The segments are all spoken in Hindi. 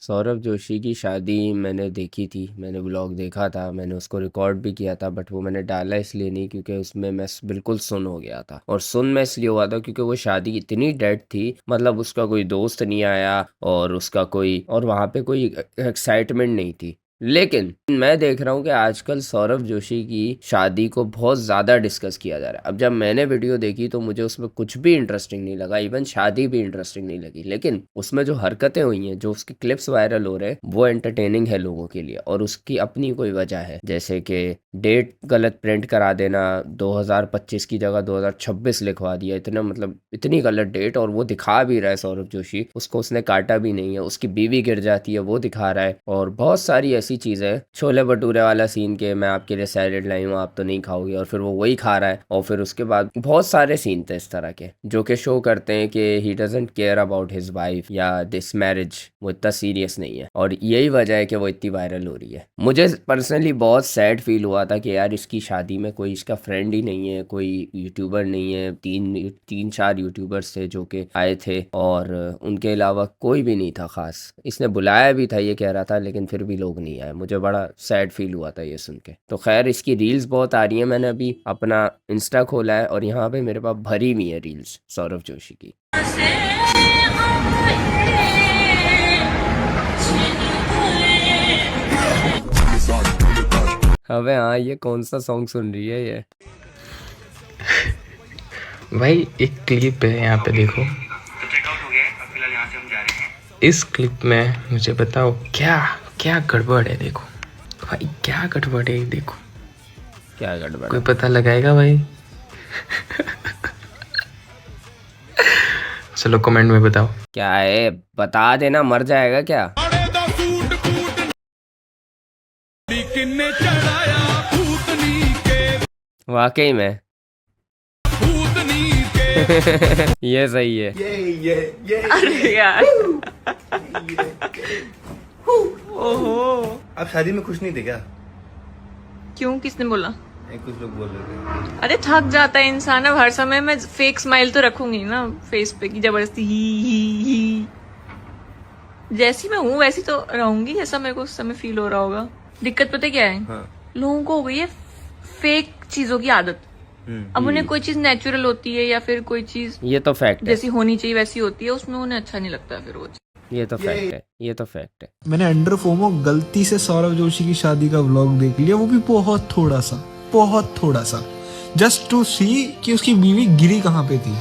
सौरभ जोशी की शादी मैंने देखी थी, मैंने व्लॉग देखा था, मैंने उसको रिकॉर्ड भी किया था, बट वो मैंने डाला इसलिए नहीं क्योंकि उसमें मैं बिल्कुल सुन हो गया था। और सुन मैं इसलिए हुआ था क्योंकि वो शादी इतनी डेड थी, मतलब उसका कोई दोस्त नहीं आया और उसका कोई और वहाँ पे कोई एक्साइटमेंट नहीं थी। लेकिन मैं देख रहा हूँ कि आजकल सौरभ जोशी की शादी को बहुत ज़्यादा डिस्कस किया जा रहा है। अब जब मैंने वीडियो देखी तो मुझे उसमें कुछ भी इंटरेस्टिंग नहीं लगा, इवन शादी भी इंटरेस्टिंग नहीं लगी। लेकिन उसमें जो हरकतें हुई हैं, जो उसके क्लिप्स वायरल हो रहे हैं, वो एंटरटेनिंग है लोगों के लिए और उसकी अपनी कोई वजह है। जैसे कि डेट गलत प्रिंट करा देना, 2025 की जगह 2026 लिखवा दिया, इतना मतलब इतनी गलत डेट, और वो दिखा भी रहा है सौरभ जोशी, उसको उसने काटा भी नहीं है, उसकी बीवी गिर जाती है वो दिखा रहा है। और बहुत सारी ऐसी चीज़ें हैं, छोले भटूरे वाला सीन के मैं आपके लिए सैलेड लाई हूँ आप तो नहीं खाओगे, और फिर वो वही खा रहा है। और फिर उसके बाद बहुत सारे सीन थे इस तरह के जो कि शो करते हैं कि he doesn't care about his wife या दिस मैरिज, वो इतना सीरियस नहीं है। और यही वजह है कि वो इतनी वायरल हो रही है। मुझे पर्सनली बहुत सैड फील हुआ था कि यार इसकी शादी में कोई इसका फ्रेंड ही नहीं है, कोई यूट्यूबर नहीं है। तीन चार यूट्यूबर्स थे जो कि आए थे और उनके अलावा कोई भी नहीं था खास। इसने बुलाया भी था ये कह रहा था, लेकिन फिर भी लोग नहीं आए। मुझे बड़ा सैड फील हुआ था ये सुन के। तो खैर इसकी रील्स बहुत आ रही हैं, मैंने अभी अपना इंस्टा खोला है और यहाँ पे मेरे पास भरी हुई है रील्स सौरभ जोशी की। अबे हाँ, ये कौन सा सॉन्ग सुन रही है ये? भाई एक क्लिप है यहाँ पे देखो। इस क्लिप में मुझे बताओ क्या क्या गड़बड़ है। देखो भाई क्या गड़बड़ है, देखो क्या गड़बड़ कोई है? पता लगाएगा भाई? चलो कमेंट में बताओ। क्या है बता देना, मर जाएगा क्या? वाकई में ये सही है। अरे यार ओहो, आप शादी में खुश नहीं थे क्या? क्यों? किसने बोला? कुछ लोग बोल रहे थे। अरे थक जाता है इंसान। अब हर समय मैं फेक स्माइल तो रखूंगी ना फेस पे की जबरदस्ती ही। जैसी मैं हूँ वैसी तो रहूंगी, जैसा मेरे को उस समय फील हो रहा होगा। दिक्कत पता है क्या है? हाँ। लोगों को हो गई है फेक चीजों की आदत। अब उन्हें कोई चीज नेचुरल होती है या फिर कोई चीज ये तो फैक्ट है, जैसी होनी चाहिए वैसी होती है, उसमें उन्हें अच्छा नहीं लगता फिर वो चीज। ये तो फैक्ट है, ये तो फैक्ट है। मैंने अंडर फोमो गलती से सौरभ जोशी की शादी का व्लॉग देख लिया, वो भी बहुत थोड़ा सा जस्ट टू सी कि उसकी बीवी गिरी कहाँ पे थी।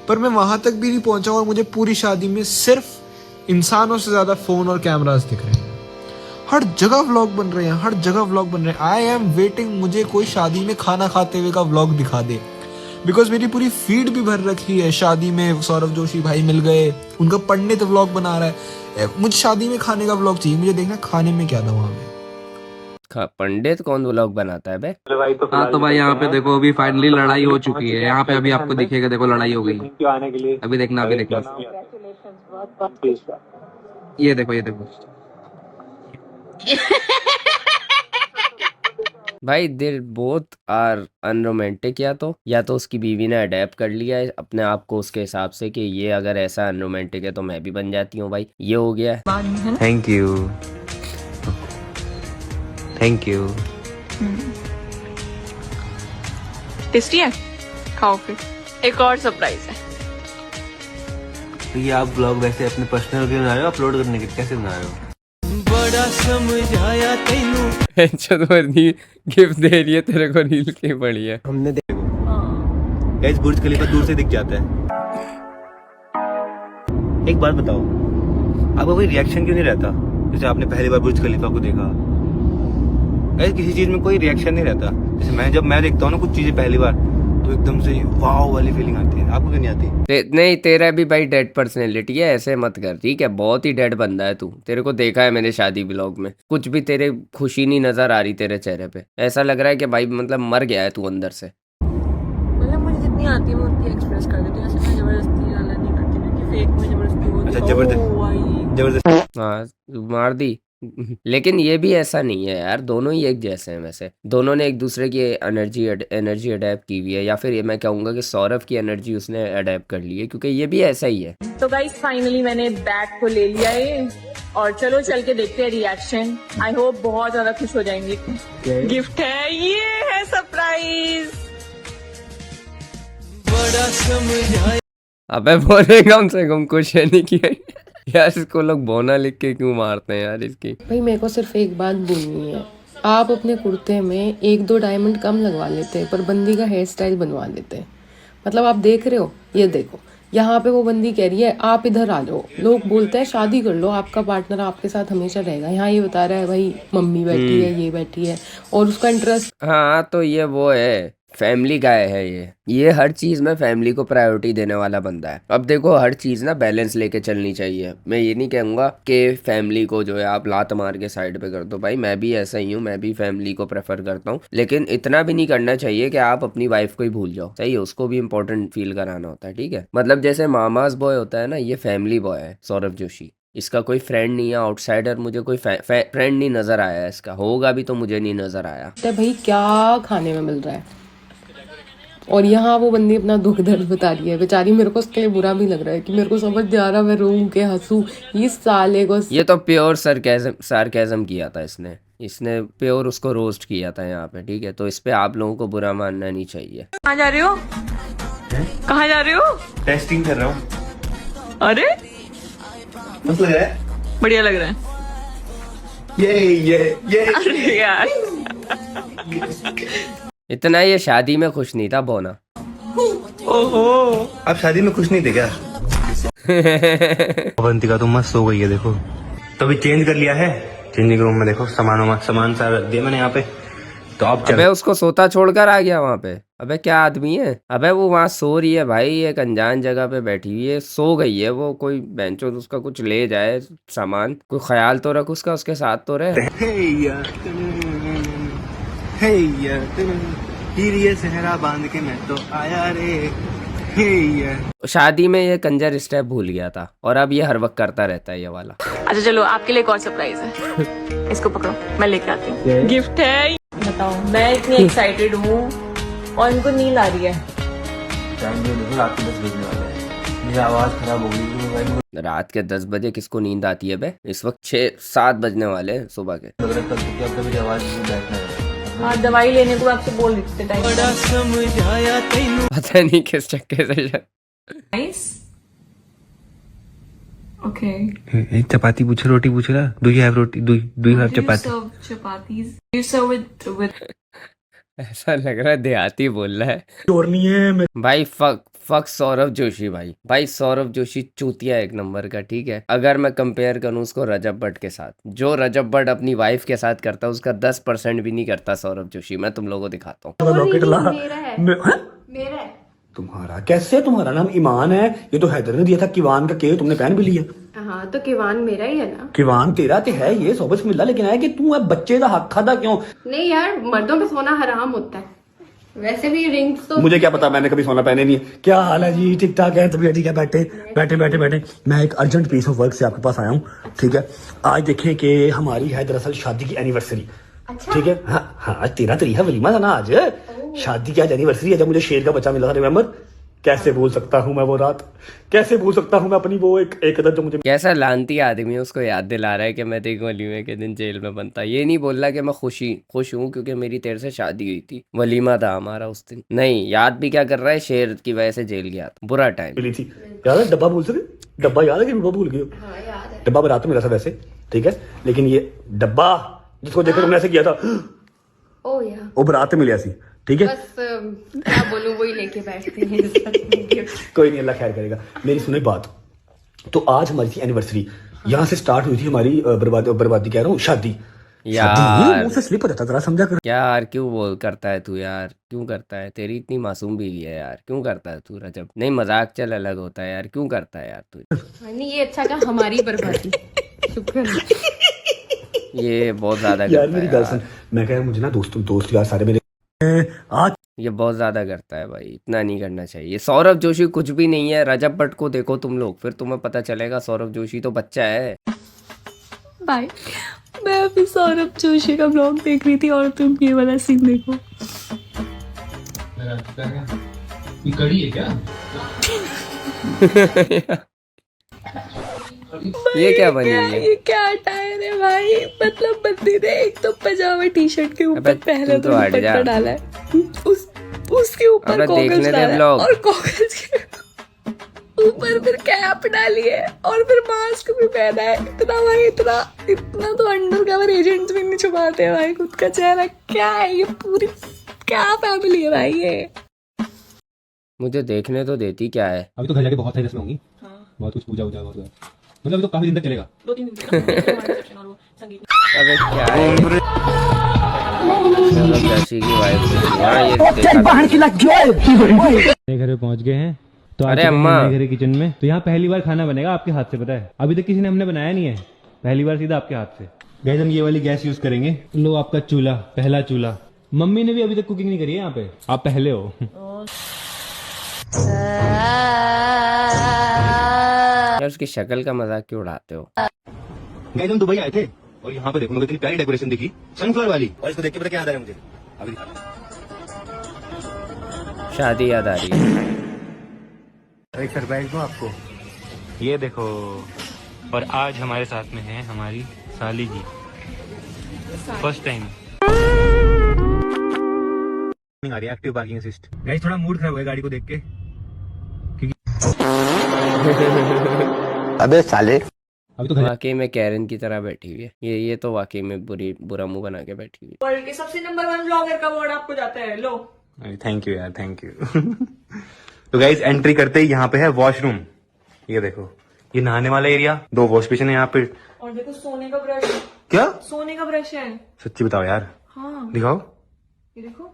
पर मैं वहां तक भी नहीं पहुंचा और मुझे पूरी शादी में सिर्फ इंसानों से ज्यादा फोन और कैमरास दिख रहे हैं। हर जगह व्लॉग बन रहे हैं। आई एम वेटिंग मुझे कोई शादी में खाना खाते हुए का व्लॉग दिखा दे, बिकॉज मेरी पूरी फीड भी भर रखी है शादी में सौरभ जोशी भाई मिल गए, उनका पंडित व्लॉग बना रहा है। मुझे शादी में खाने का व्लॉग चाहिए, मुझे देखना खाने में क्या था वहां पे। पंडित कौन व्लॉग बनाता है बे? हाँ तो भाई यहाँ पे देखो अभी फाइनली लड़ाई हो चुकी है। यहाँ पे अभी आपको दिखेगा, देखो लड़ाई हो गई। अभी देखना ये देखो भाई देर बोथ आर अनरोमांटिक। या तो उसकी बीवी ने अडेप्ट कर लिया है अपने आप को उसके हिसाब से कि ये अगर ऐसा अनरोमांटिक है तो मैं भी बन जाती हूँ। भाई ये हो गया है। Thank you. टेस्टी है, खाओ फिर। एक और सरप्राइज है। तो ये आप ब्लॉग वैसे अपने पर्सनल के बना रहे हो, अपलोड करने के कैसे बना रहे हो? बड़ा समझाया तेनू चतुर्थी गिफ्ट दे रही है तेरे को, रील की पड़ी है। हमने गाइस बुर्ज खलीफा दूर से दिख जाता है। एक बात बताओ, आपका कोई रिएक्शन क्यों नहीं रहता? जैसे आपने पहली बार बुर्ज खलीफा को देखा, गाइस किसी चीज में कोई रिएक्शन नहीं रहता। जैसे जब मैं देखता हूँ ना कुछ चीजें पहली बार, तो एकदम से वाव वाली फीलिंग आती है। आपको क्यों नहीं आती? नहीं, तेरा भी भाई डेड पर्सनैलिटी है, ऐसे मत कर ठीक है। बहुत ही डेड बंदा है तू। तेरे को देखा है मैंने शादी व्लॉग में, कुछ भी तेरे खुशी नहीं नजर आ रही तेरे चेहरे पे। ऐसा लग रहा है कि भाई मतलब मर गया है तू अंदर से। मतलब मुझे जितनी आती है मैं उतनी एक्सप्रेस कर देती हूँ। ऐसे मैं जबरदस्ती वाला नहीं करती, क्योंकि फेक में जबरदस्ती होती है। अच्छा, जबरदस्ती। ओ भाई जबरदस्त। हाँ मार दी, लेकिन ये भी ऐसा नहीं है यार, दोनों ही एक जैसे हैं वैसे। दोनों ने एक दूसरे की एनर्जी अडेप्ट की हुई है, या फिर ये मैं कहूँगा कि सौरभ की एनर्जी उसने अडेप्ट कर ली है, क्योंकि ये भी ऐसा ही है। तो गाइस फाइनली मैंने बैग को ले लिया है और चलो चल के देखते हैं रिएक्शन। आई होप बहुत ज्यादा खुश हो जाएंगे। गिफ्ट है, ये है सरप्राइज। बड़ा समझाया अबे बोले कम से कम कुछ है नहीं किया यार, इसको लोग बोना लिख के क्यों मारते हैं यार इसकी। भाई मेरे को सिर्फ एक बात बोलनी है, आप अपने कुर्ते में 1-2 डायमंड कम लगवा लेते हैं पर बंदी का हेयर स्टाइल बनवा लेते हैं। मतलब आप देख रहे हो, ये देखो यहाँ पे वो बंदी कह रही है आप इधर आ जाओ, लोग बोलते हैं शादी कर लो, आपका पार्टनर आपके साथ हमेशा रहेगा। यहाँ ये बता रहा है भाई मम्मी बैठी है, ये बैठी है, और उसका इंटरेस्ट। हाँ तो ये वो है, फैमिली गाय है ये हर चीज में फैमिली को प्रायोरिटी देने वाला बंदा है। अब देखो हर चीज ना बैलेंस लेके चलनी चाहिए। मैं ये नहीं कहूंगा कि फैमिली को जो है आप लात मार के साइड पे कर दो, भाई मैं भी ऐसा ही हूँ, मैं भी फैमिली को प्रेफर करता हूँ, लेकिन इतना भी नहीं करना चाहिए कि आप अपनी वाइफ को ही भूल जाओ। सही है, उसको भी इंपॉर्टेंट फील कराना होता है, ठीक है। मतलब जैसे मामाज बॉय होता है ना, ये फैमिली बॉय है सौरभ जोशी। इसका कोई फ्रेंड नहीं है, आउटसाइडर मुझे कोई फ्रेंड नहीं नजर आया। इसका होगा भी तो मुझे नहीं नजर आया। भाई क्या खाने में मिल रहा है, और यहाँ वो बंदी अपना दुख दर्द बता रही है बेचारी। मेरे को उसके लिए बुरा भी लग रहा है कि मेरे को समझ नहीं आ रहा मैं रोऊं के हंसूं इस साले को। ये तो प्योर सार्केज्म किया था इसने प्योर उसको रोस्ट किया था यहाँ पे, ठीक है। तो इस पे आप लोगों को बुरा मानना नहीं चाहिए। कहाँ जा रहे हो? कहाँ जा रहे हो? टेस्टिंग कर रहा हूँ। अरे मस्त लग रहा है। बढ़िया लग रहा है। ये अरे यार इतना ये शादी में खुश नहीं था बोना। ओहो, आप शादी में खुश नहीं थे क्या? अवंतिका तो मस्त हो गई है देखो। तो अभी चेंज कर लिया है, चेंजिंग रूम में देखो सामान सारा रख दिया मैंने यहाँ पे। तो अब अबे उसको सोता छोड़कर आ गया वहां पे। अबे क्या आदमी है। अबे वो वहां सो रही है भाई, एक अनजान जगह पे बैठी हुई है, सो गई है वो। कोई बेंचो उसका कुछ ले जाए सामान, कोई ख्याल तो रख उसका, उसके साथ तो रहे। ये सहरा बांध के मैं तो आया रे। शादी में ये कंजर स्टेप भूल गया था और अब ये हर वक्त करता रहता है ये वाला। अच्छा चलो आपके लिए एक और सरप्राइज है। इसको पकड़ो, मैं लेके आती हूँ। गिफ्ट है। बताओ, मैं इतनी एक्साइटेड हूँ और इनको नींद आ रही है। रात के 10 बजने वाले हैं, मेरी आवाज खराब हो गई। रात के 10 बजे किसको नींद आती है बे? इस वक्त 6-7 बजने वाले हैं सुबह के। मेरी आवाज बैठना है। हाँ दवाई लेने को आपसे बोल देते टाइम। बड़ा समझाया तैनू पता नहीं किस चक्के से। नाइस। ओके। चपाती पूछ, रोटी पूछ रहा। Do you have roti? Do you have chapati? Chapatis you serve with ऐसा लग रहा है देहाती बोल रहा है। चोरनी है भाई। फक सौरभ जोशी भाई सौरभ जोशी चूतिया एक नंबर का, ठीक है। अगर मैं कंपेयर करूं उसको रजब भट्ट के साथ, जो रजब भट्ट अपनी वाइफ के साथ करता है उसका 10% भी नहीं करता सौरभ जोशी। मैं तुम लोगों को दिखाता हूँ। तुम्हारा कैसे? तुम्हारा नाम ईमान है, ये तो हैदर ने दिया था किवान का के, तुमने पहन भी लिया। हाँ तो किवान मेरा ही है ना। किवान तेरा तो है ये सोबत मिला, लेकिन है कि तू अब बच्चे का हक खाता क्यों? नहीं यार, मर्दों पे सोना हराम होता है। वैसे भी रिंग्स तो मुझे क्या पता, मैंने कभी सोना पहने नहीं है। क्या हाल है जी? ठीक ठाक है, तबीयत ठीक है? बैठे। मैं एक अर्जेंट पीस ऑफ वर्क से आपके पास आया हूँ, ठीक है। आज देखें कि हमारी है दरअसल शादी की एनिवर्सरी। अच्छा? ठीक है। हाँ आज 13 तारीख है, वलीमा था ना आज। शादी की आज एनिवर्सरी है, जब मुझे शेर का बच्चा मिला था, रिमेम्बर? कैसे भूल सकता हूँ मैं वो रात, कैसे भूल सकता हूँ मैं अपनी वो एक अदर जो मुझे। कैसा लानती आदमी है, उसको याद दिला रहा है कि मैं तेरे वलीमे के दिन जेल में बनता। ये नहीं बोल रहा कि मैं खुश हूँ क्योंकि मेरी तेरे से शादी हुई थी, वलीमा था हमारा उस दिन। नहीं, याद भी क्या कर रहा है, शेर की वजह से जेल गया था, बुरा टाइम मिली थी। याद है डब्बा? भूल सके डब्बा? याद है कि भूल गए? डब्बा बारात में मिला था वैसे, ठीक है, लेकिन ये डब्बा जिसको देखकर तुमने ऐसे किया था, वो बारात में मिला सी, ठीक है। बस क्या बोलूं, वही लेके बैठते हैं। कोई नहीं, अल्लाह खैर करेगा। मेरी सुने बात, तो आज हमारी थी एनिवर्सरी, यहाँ से स्टार्ट हुई थी हमारी बर्बादी कह रहा हूँ, शादी। यार मुंह से स्लिप हो जाता, जरा समझा कर। यार क्यों बोल करता है तू यार, क्यों करता है? तेरी इतनी मासूम बीवी है यार, क्यों करता है तू? रजब नहीं, मजाक चल अलग होता है यार, क्यों करता है यार तू? नहीं ये अच्छा कहा, हमारी बर्बादी। शुक्र ये बहुत ज्यादा यार करता मेरी है गल यार। सुन, मैं कह रहा मुझे ना दोस्त यार सारे मेरे आज ये बहुत ज्यादा करता है भाई, इतना नहीं करना चाहिए। सौरभ जोशी कुछ भी नहीं है, रजब भट्ट को देखो तुम लोग, फिर तुम्हें पता चलेगा सौरभ जोशी तो बच्चा है। बाय मैं अभी सौरभ जोशी का ब्लॉग देख रही थी और तुम ये वाला सीन देखो। ये कड़ी है क्या? ये क्या बनी है? ये क्या टायर है भाई? मतलब बंदी ने एक तो पजामा टी शर्ट के ऊपर अबे पहले तू तो तो हट जा। दुपट्टा डाला है, उसके ऊपर अबे गॉगल्स देखने दे डाला है vlog। और गॉगल्स के ऊपर फिर कैप डाली है और फिर मास्क भी पहना है। इतना भाई इतना तो अंडर कवर एजेंट्स भी नहीं छुपाते हैं भाई खुद का चेहरा। क्या है ये? पूरी क्या फैमिली है भाई ये? मुझे देखने तो देती क्या है। अभी तो घर जाके बहुत सारी रस्में होंगी, बहुत कुछ पूजा वूजा बहुत मतलब अभी तो काफी दिन तक चलेगा। 2-3 दिन और वो संगीत। अबे क्या है? सौरभ जोशी की वाइफ। हाँ ये देखा। नए घर पे पहुंच गए हैं तो अरे अम्मा। नए घर के किचन में तो यहाँ पहली बार खाना बनेगा आपके हाथ से, पता है अभी तक किसी ने हमने बनाया नहीं है, पहली बार सीधा आपके हाथ से। गाइस हम ये वाली गैस यूज करेंगे। लो आपका चूल्हा, पहला चूल्हा। मम्मी ने भी अभी तक कुकिंग नहीं करी है यहाँ पे, आप पहले हो। यार उसकी शक्ल का मजाक क्यों उड़ाते हो? गाइस हम दुबई आए थे और यहाँ पे देखो मुझे इतनी प्यारी डेकोरेशन दिखी सनफ्लावर वाली, और इसको देख के पता क्या याद आ रहा है मुझे? अभी दिखा। शादी याद आ रही है। एक सरप्राइज दूं आपको, ये देखो। और आज हमारे साथ में है हमारी साली जी, फर्स्ट टाइम। आ रही है एक्टिव पार्किंग असिस्ट। गाइस थोड़ा मूड खराब हुआ है गाड़ी को देख के क्योंकि अबे साले अभी तो घर वाकई में कैरन की तरह बैठी हुई है ये तो वाकई में बुरा मुंह बना के बैठी हुई वर्ल्ड के सबसे नंबर 1 ब्लॉगर का अवार्ड आपको जाता है। लो थैंक यू यार, थैंक यू। तो गाइस एंट्री करते ही यहाँ पे है वॉशरूम। ये देखो, ये नहाने वाला एरिया, 2 वॉश बेसिन है यहाँ पे। और देखो सोने का ब्रश है। क्या सोने का ब्रश है? सच्ची बताओ यार? हाँ दिखाओ। ये देखो,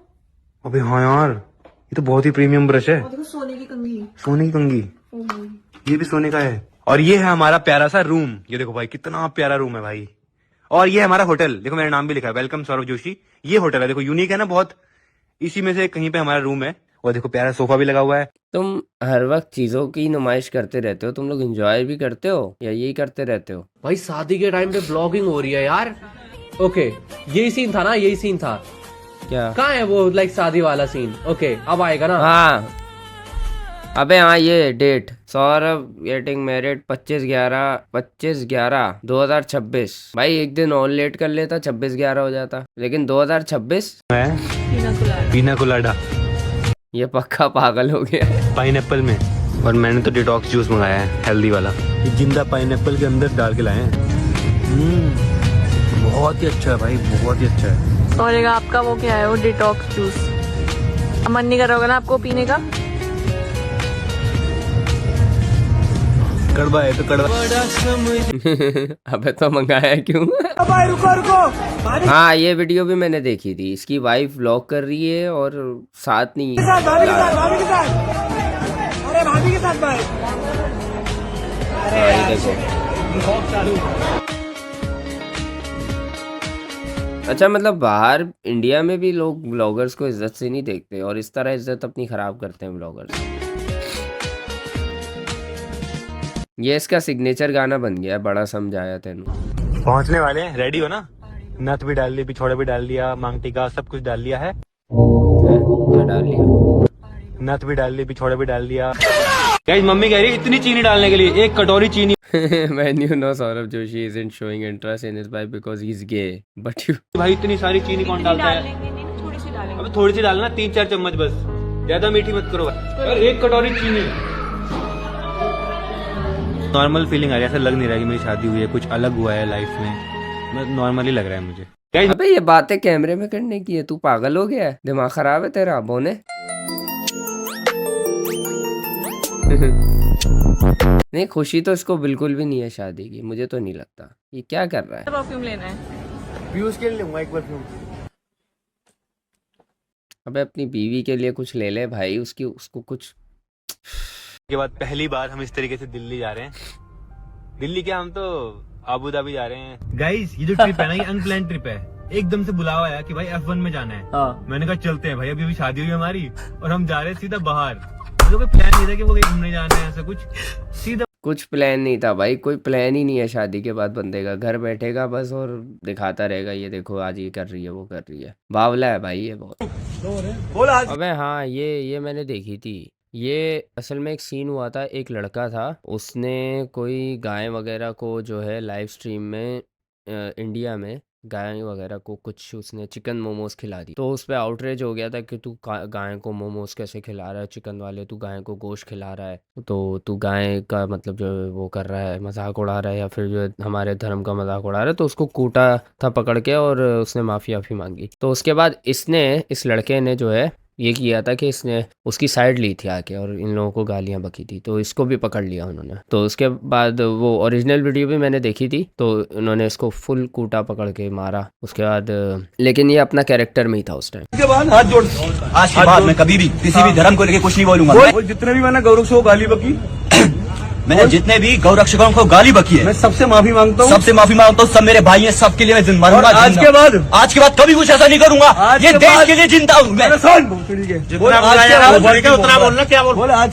अबे हाँ यार, ये तो बहुत ही प्रीमियम ब्रश है। और देखो सोने की कंघी। सोने की कंघी, ओह, ये भी सोने का है। और ये है हमारा प्यारा सा रूम। ये देखो भाई कितना प्यारा रूम है भाई। और ये है हमारा होटल, देखो मेरा नाम भी लिखा है, वेलकम सौरभ जोशी। ये होटल है, देखो यूनिक है ना बहुत, इसी में से कहीं पे हमारा रूम है। और देखो प्यारा सोफा भी लगा हुआ है। तुम हर वक्त चीजों की नुमाइश करते रहते हो, तुम लोग एंजॉय भी करते हो या यही करते रहते हो? भाई शादी के टाइम पे ब्लॉगिंग हो रही है यार। ओके यही सीन था ना, यही सीन था। क्या? कहाँ है वो लाइक शादी वाला सीन? ओके अब आएगा ना। हाँ अबे हाँ ये डेट, सौरभ गेटिंग मैरिड 25/11/2026। भाई एक दिन और लेट कर लेता 26/11 हो जाता, लेकिन 2026 पीना कोलाडा ये पक्का पागल हो गया। पाइनएप्पल में। और मैंने तो डिटॉक्स जूस मंगाया है हेल्दी वाला, ये जिंदा पाइनएप्पल के अंदर डाल के लाए हैं। बहुत ही अच्छा है भाई, बहुत ही अच्छा है। और एक आपका वो क्या है, वो डिटॉक्स जूस। अब मन नहीं कर रहा होगा ना आपको पीने का? कड़वा है तो कड़वा। अबे तो मंगाया क्यों? रुको। हाँ ये वीडियो भी मैंने देखी थी, इसकी वाइफ व्लॉग कर रही है और साथ नहीं भाभी के साथ भाई। देखो। अच्छा मतलब बाहर इंडिया में भी लोग ब्लॉगर्स को इज्जत से नहीं देखते और इस तरह इज्जत अपनी खराब करते हैं ब्लॉगर्स। ये इसका सिग्नेचर गाना बन गया है, बड़ा समझाया तेनू। पहुंचने वाले हैं, रेडी हो ना? नथ भी डाल ली, पिछोड़ा भी डाल लिया, मांग टीका सब कुछ डाल लिया है। क्या डाल लिया? नथ भी डाल ली, पिछोड़ा भी डाल लिया। गाइस मम्मी कह रही है इतनी चीनी डालने के लिए 1 कटोरी चीनी। When you know Saurabh Joshi isn't showing interest in his wife because he's gay, but you भाई इतनी सारी चीनी कौन डालता है? थोड़ी सी डालेंगे। अब थोड़ी सी डालना, 3-4 चम्मच बस, ज्यादा मीठी मत करो यार। 1 कटोरी चीनी। नॉर्मल फीलिंग आ रही है, ऐसा लग नहीं रहा कि मेरी शादी हुई है, कुछ अलग हुआ है लाइफ में, नॉर्मली लग रहा है मुझे। अबे ये बातें कैमरे में करने की है, तू पागल हो गया है? दिमाग खराब है तेरा बोने? नहीं खुशी तो इसको बिल्कुल भी नहीं है शादी की, मुझे तो नहीं लगता। ये क्या कर रहा है? परफ्यूम लेना है। व्यूज के लिए लूंगा एक परफ्यूम। अबे अपनी बीवी के लिए कुछ ले ले भाई, उसको कुछ। के बाद पहली बार हम इस तरीके से दिल्ली जा रहे हैं। दिल्ली क्या, हम तो अबू धाबी जा रहे हैं। गाइस ये जो ट्रिप है ना, ये अनप्लान ट्रिप है। एकदम से बुलावा आया कि भाई F1 में जाना है। हाँ। मैंने कहा चलते हैं भाई, अभी शादी हुई हमारी और हम जा रहे हैं सीधा बाहर। मुझे कोई प्लान नहीं था कि वो कहीं घूमने जाना है, ऐसा कुछ सीधा कुछ प्लान नहीं था भाई, कोई प्लान ही नहीं है शादी के बाद बंदे का, घर बैठेगा बस और दिखाता रहेगा ये देखो आज ये कर रही है वो कर रही है। बावला है भाई ये बहुत। अबे हाँ ये मैंने देखी थी। ये असल में एक सीन हुआ था, एक लड़का था उसने कोई गाय वगैरह को जो है लाइव स्ट्रीम में इंडिया में गाय वगैरह को कुछ उसने चिकन मोमोज खिला दी, तो उस पर आउटरेज हो गया था कि तू गाय को मोमोज कैसे खिला रहा है, चिकन वाले तू गाय को गोश्त खिला रहा है, तो तू गाय का मतलब जो है वो कर रहा है, मजाक उड़ा रहा है या फिर जो है हमारे धर्म का मजाक उड़ा रहा है। तो उसको कूटा था पकड़ के और उसने माफ़ी मांगी। तो उसके बाद इस लड़के ने जो है ये किया था कि इसने उसकी साइड ली थी आके और इन लोगों को गालियां बकी थी, तो इसको भी पकड़ लिया उन्होंने। तो उसके बाद वो ओरिजिनल वीडियो भी मैंने देखी थी, तो उन्होंने इसको फुल कूटा पकड़ के मारा उसके बाद, लेकिन ये अपना कैरेक्टर में ही था उस टाइम। उसके बाद हाथ जोड़, आज के बाद मैं कभी भी किसी भी धर्म को लेकर कुछ नहीं बोलूंगा। जितने भी मैंने गौरव को गाली बकी, मैंने जितने भी गौरक्षकों को गाली बकी है, मैं सबसे माफी मांगता हूँ, सब मेरे भाई हैं, सबके लिए मैं मरूंगा। आज के बाद कभी कुछ ऐसा नहीं करूंगा, ये देश के लिए जिंदा हूँ मैं। आज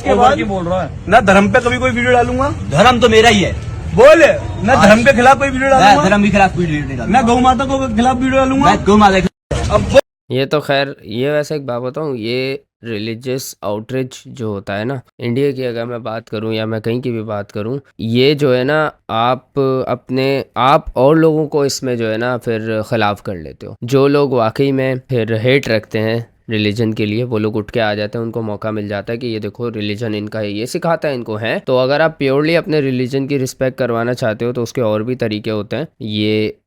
के बाद बोल रहा है ना धर्म पे कभी कोई वीडियो डालूंगा, धर्म तो मेरा ही है, बोले ना धर्म के खिलाफ कोई वीडियो डालूंगा, धर्म के खिलाफ कोई वीडियो नहीं डालूंगा, मैं गौ माता को खिलाफ वीडियो डालूंगा, गौ माता। ये तो खैर ये वैसे एक बात बताऊँ, ये रिलीजियस आउटरीच जो होता है ना इंडिया की, अगर मैं बात करूं या मैं कहीं की भी बात करूं, ये जो है ना आप और लोगों को इसमें जो है ना फिर खिलाफ कर लेते हो। जो लोग वाकई में फिर हेट रखते हैं रिलीजन के लिए, वो लोग उठ के आ जाते हैं, उनको मौका मिल जाता है कि ये देखो रिलीजन इनका है, ये सिखाता है इनको है। तो अगर आप प्योरली अपने रिलीजन की रिस्पेक्ट करवाना चाहते हो तो उसके और भी तरीके होते हैं। ये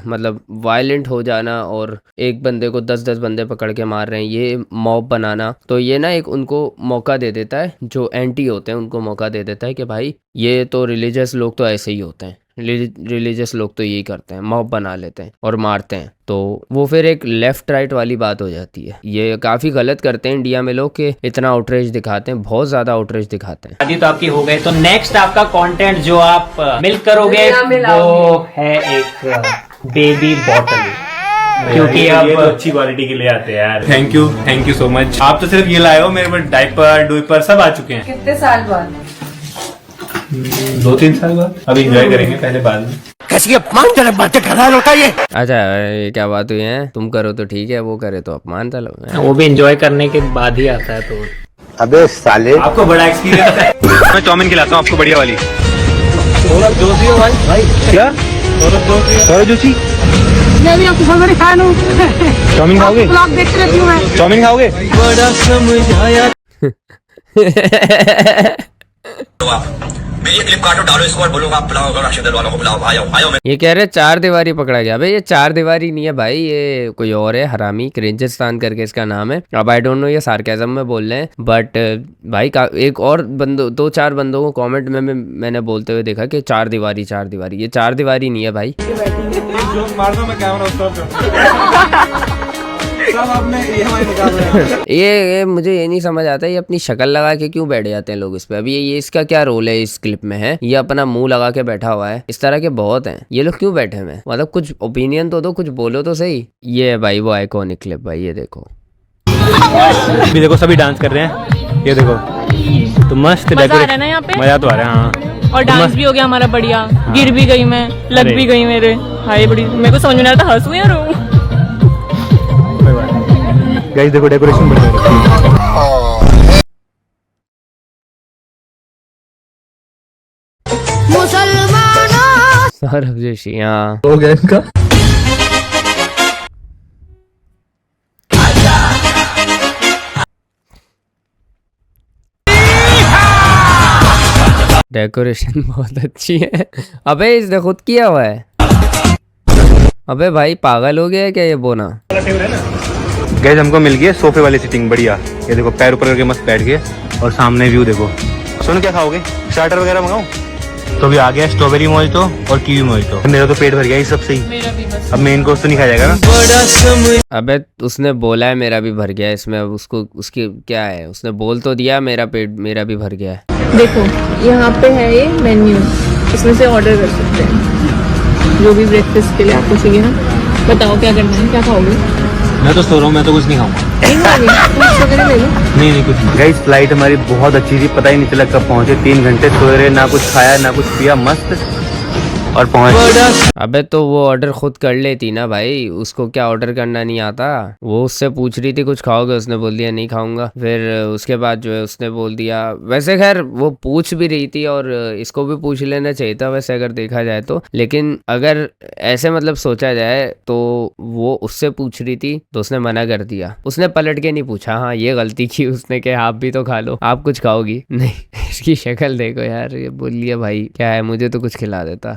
मतलब वायलेंट हो जाना और एक बंदे को 10-10 बंदे पकड़ के मार रहे हैं, ये मॉब बनाना, तो ये ना एक उनको मौका दे देता है, जो एंटी होते हैं उनको मौका दे देता है कि भाई ये तो रिलीजियस लोग तो ऐसे ही होते हैं, रिलीजियस लोग तो यही करते हैं, मॉब बना लेते हैं और मारते हैं। तो वो फिर एक लेफ्ट राइट वाली बात हो जाती है। ये काफ़ी गलत करते हैं इंडिया में लोग कि इतना आउटरीच दिखाते हैं, बहुत ज़्यादा आउटरीच दिखाते हैं। शादी तो आपकी हो गई, तो नेक्स्ट आपका कंटेंट जो आप मिल करोगे वो है एक बेबी बॉटल, क्योंकि अब ये तो अच्छी क्वालिटी के लिए आते हैं यार। Thank you so much. आप तो सिर्फ ये लाए हो, मेरे पास डायपर डुइपर सब आ चुके हैं। कितने साल बाद? 2-3 साल बाद। अब एंजॉय करेंगे, पहले बाद में। कैसी अपमानजनक बातें कर रहा होता है ये। अच्छा ये क्या बात हुई है, तुम करो तो ठीक है, वो करे तो अपमान। चलो वो भी एंजॉय करने के बाद ही आता है। तो अबे साले, आपको बड़ा एक्सपीरियंस है। मैं चाउमीन खिलाता हूँ आपको, बढ़िया वाली। जोशी हो भाई क्या? सौरभ जोशी, मैं भी आपकी बहुत बड़ी फैन हूँ। चाउमीन खाओगे? ब्लॉग देखते रहती हूँ मैं। चाउमीन खाओगे? बड़ा समझाया। ये क्लिप काटो, डालो इसको और बोलो आप बुलाओ राशन दल वालों को, बुलाओ भाई आओ। ये कह रहे 4 दीवारी पकड़ा गया। भाई ये 4 दीवारी नहीं है भाई, ये कोई और है, हरामी क्रिंचिस्तान करके इसका नाम है। अब आई डोंट नो ये सार्केज़म में बोल रहे हैं, बट भाई एक और 2-4 बंदों को कमेंट में मैंने बोलते हुए देखा कि 4 दीवारी। ये 4 दीवारी नहीं है भाई। ये मुझे ये नहीं समझ आता, ये अपनी शक्ल लगा के क्यों बैठ जाते हैं लोग इस पे। अभी ये इसका क्या रोल है इस क्लिप में है, ये अपना मुंह लगा के बैठा हुआ है। इस तरह के बहुत हैं ये लोग, क्यों बैठे हैं? मतलब कुछ ओपिनियन तो दो, कुछ बोलो तो सही। ये है भाई वो आइकॉनिक क्लिप भाई, ये देखो अभी देखो सभी डांस कर रहे हैं, ये देखो तो मस्त मजा आ रहा है ना यहाँ पे, मजा तो आ रहा है। हाँ और डांस भी हो गया हमारा बढ़िया। गिर भी गई मैं, लग भी गई मेरे। हाय बड़ी, मेरे को समझ में नहीं आ रहा था हंसूं या रोऊं। गाइस देखो डेकोरेशन बढ़िया है। मुसलमानों, सौरभ जोशी यहाँ हो गया इनका। डेकोरेशन बहुत अच्छी है। अबे इसने खुद किया हुआ है। अबे भाई पागल हो गया है क्या ये बोना? गैस हमको मिल गई सोफे वाली सीटिंग बढ़िया। ये देखो पैर ऊपर करके मस्त बैठ गए और सामने व्यू देखो। सुन क्या खाओगे, स्टार्टर वगैरह मंगाओ? तो भी आ गया स्ट्रॉबेरी मोहितो और कीवी मोहितो। मेरा तो पेट भर गया ये सब सही। अब मेन कोर्स तो नहीं खाया जाएगा ना। अबे उसने बोला है मेरा भी भर गया, इसमें अब उसको उसकी क्या है, उसने बोल तो दिया मेरा भी भर गया है। देखो यहाँ पे है ये मेन्यू, इसमें से ऑर्डर कर सकते हैं जो भी ब्रेकफास्ट के लिए आपको चाहिए ना। बताओ क्या करना है, क्या खाओगे? मैं तो सो रहा हूँ, मैं तो कुछ नहीं खाऊंगा। नहीं कुछ नहीं। गाइस फ्लाइट हमारी बहुत अच्छी थी, पता ही नहीं चला कब पहुंचे। 3 घंटे सोए रहे, ना कुछ खाया ना कुछ पिया, मस्त और पहुंच। अबे तो वो ऑर्डर खुद कर लेती ना भाई, उसको क्या ऑर्डर करना नहीं आता। वो उससे पूछ रही थी कुछ खाओगे, उसने बोल दिया नहीं खाऊंगा। फिर उसके बाद जो है उसने बोल दिया, वैसे खैर वो पूछ भी रही थी और इसको भी पूछ लेना चाहिए था वैसे अगर देखा जाए तो। लेकिन अगर ऐसे मतलब सोचा जाए तो वो उससे पूछ रही थी तो उसने मना कर दिया, उसने पलट के नहीं पूछा। हाँ ये गलती की उसने कि आप भी तो खा लो, आप कुछ खाओगी नहीं। इसकी शक्ल देखो यार, ये बोल लिया भाई क्या है, मुझे तो कुछ खिला देता।